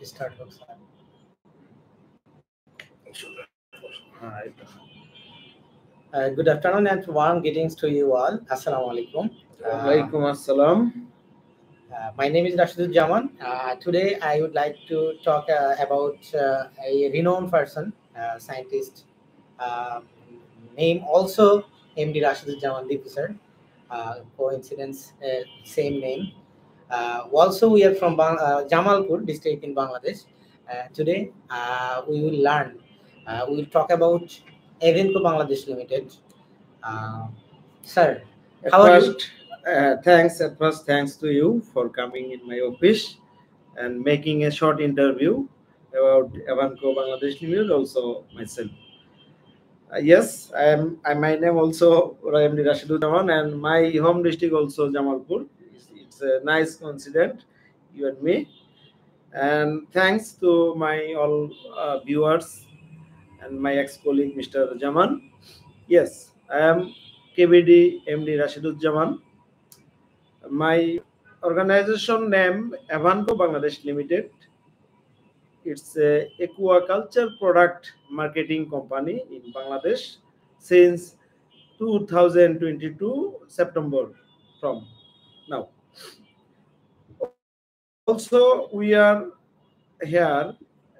start works. Good afternoon and warm greetings to you all. Assalamu alaikum. Walaikum assalam. My name is Rashidujaman. Today I would like to talk about a renowned person, scientist, name also MD Rashidujaman Dipu sir. Coincidence, same name. Also, we are from Jamalpur district in Bangladesh. Today, we will learn. We will talk about Avenco Bangladesh Limited. Sir, how are you? Thanks to you for coming in my office and making a short interview about Avenco Bangladesh Limited. Also myself. Yes, my name also Ramdi Rashidujaman, and my home district also Jamalpur. It's a nice coincidence, you and me. And thanks to my all viewers and my ex-colleague Mr. Jaman. Yes, I am KBD MD Rashidujaman. My organization name Avenco Bangladesh Limited. It's a aquaculture product marketing company in Bangladesh since 2022 September from now. Also, we are here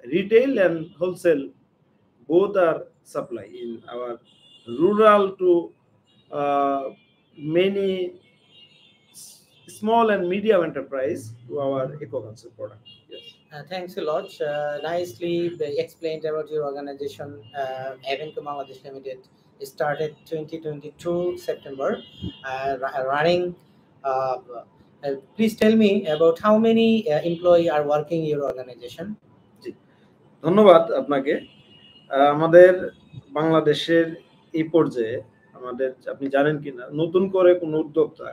retail and wholesale both are supply in our rural to many small and medium enterprise to our aquaculture product. Yes. Thanks a lot. Nicely explained about your organization. Avenco Bangladesh Limited started 2022 September, running. Please tell me about how many employees are working in your organization. ধন্যবাদ আপনাকে। আমাদের বাংলাদেশের এই পর্যায়ে আমাদের আপনি জানেন কিনা নতুন করে কোনো উদ্যোক্তা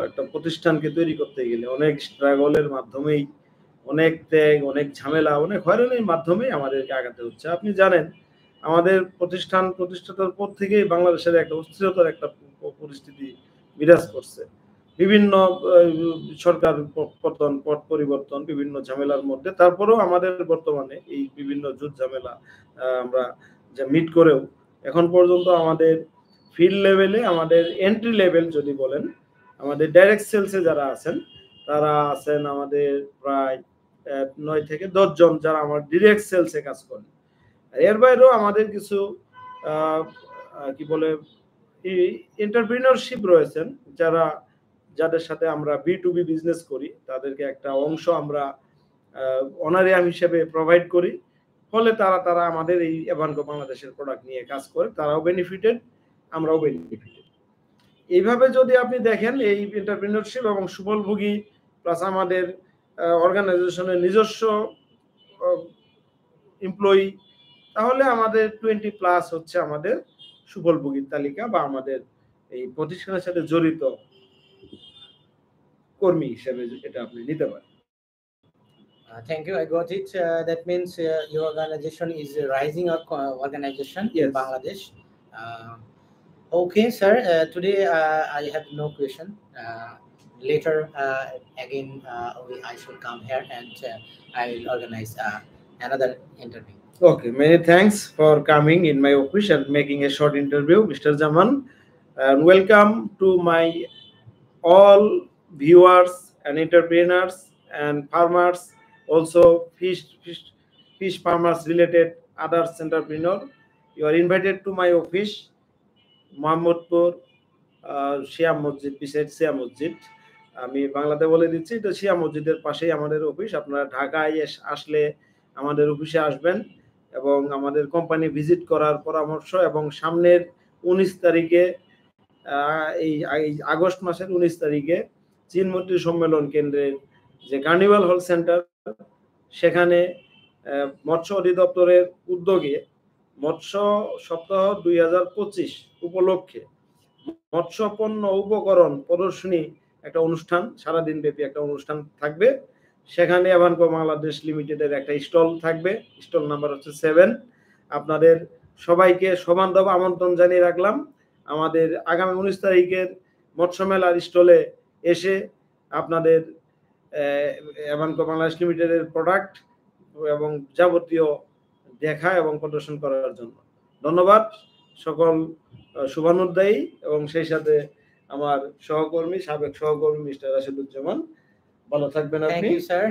একটা প্রতিষ্ঠানকে তৈরি করতে গেলে অনেক স্ট্রাগলের মাধ্যমেই অনেক ত্যাগ অনেক ঝামেলা অনেক হয়রানির মাধ্যমেই আমাদেরকে আগাতে হচ্ছে। আপনি জানেন আমাদের প্রতিষ্ঠাতার পর থেকেই বাংলাদেশের একটা অস্থিরতার একটা পরিস্থিতি বিরাজ করছে। বিভিন্ন সরকার পতন পট পরিবর্তন বিভিন্ন ঝামেলার মধ্যে তারপরেও আমাদের বর্তমানে এই বিভিন্ন যুদ্ধ ঝামেলা আমরা যা মিট করেও এখন পর্যন্ত আমাদের ফিল্ড লেভেলে আমাদের এন্ট্রি লেভেল যদি বলেন আমাদের ডাইরেক্ট সেলসে যারা আছেন তারা আছেন আমাদের প্রায় 9 থেকে 10 জন যারা আমার ডিরেক্ট সেলসে কাজ করেন। এর বাইরেও আমাদের কিছু কি বলে এন্টারপ্রেনিয়রশিপ রয়েছেন যাদের সাথে আমরা B2B বিজনেস করি তাদেরকে একটা অংশ আমরা অনারিয়াম হিসেবে প্রোভাইড করি। ফলে তারা আমাদের এই এভানকো বাংলাদেশের প্রোডাক্ট নিয়ে কাজ করে তারাও বেনিফিটেড আমরাও বেনিফিটেড। এইভাবে যদি আপনি দেখেন এই এন্টারপ্রেনিয়রশিপ এবং সুফলভোগী প্লাস আমাদের অর্গানাইজেশনের নিজস্ব এমপ্লয়ি তাহলে আমাদের 20+ হচ্ছে আমাদের সুফলভোগীর তালিকা বা আমাদের এই প্রতিষ্ঠানের সাথে জড়িত কর্মী হিসেবে এটা আপনি নিতে পারেন। Thank you. I got it. That means your organization is a rising up organization in Bangladesh. Okay, sir. Today I have no question. Later, again, I should come here and I will organize another interview. Okay, many thanks for coming in my office and making a short interview, Mr. Jaman. And welcome to my all viewers and entrepreneurs and farmers, also fish farmers related other entrepreneur. You are invited to my office, Mohammedpur, Shia Masjid, beside Shia Masjid. আমি বাংলাতে বলে দিচ্ছি এটা শিয়া মসজিদের পাশেই আমাদের office. আপনারা ঢাকায় আসলে আমাদের অফিসে আসবেন এবং আমাদের কোম্পানি ভিজিট করার পরামর্শ এবং সামনের 19 তারিখে এই আগস্ট মাসের 19 তারিখে চীনমৈত্রী সম্মেলন কেন্দ্রের যে কার্নিভাল হল সেন্টার সেখানে মৎস্য অধিদপ্তরের উদ্যোগে মৎস্য সপ্তাহ 2025 উপলক্ষে মৎস্য পণ্য উপকরণ প্রদর্শনী একটা অনুষ্ঠান সারাদিন ব্যাপী একটা অনুষ্ঠান থাকবে। সেখানে এভানকো বাংলাদেশ লিমিটেডের একটা স্টল থাকবে, স্টল নাম্বার হচ্ছে 7। আপনাদের সবাইকে সমানভাবে আমন্ত্রণ জানিয়ে রাখলাম আমাদের আগামী 19 তারিখের মৎস্য মেলার স্টলে এসে আপনাদের এভানকো বাংলাদেশ লিমিটেডের প্রোডাক্ট এবং যাবতীয় দেখা এবং প্রদর্শন করার জন্য। ধন্যবাদ সকল শুভানুধ্যায়ী এবং সেই সাথে আমার সহকর্মী, সাবেক সহকর্মী মিস্টার রাশেদুজ্জামান। ভালো থাকবেন আপনি। Thank you, sir.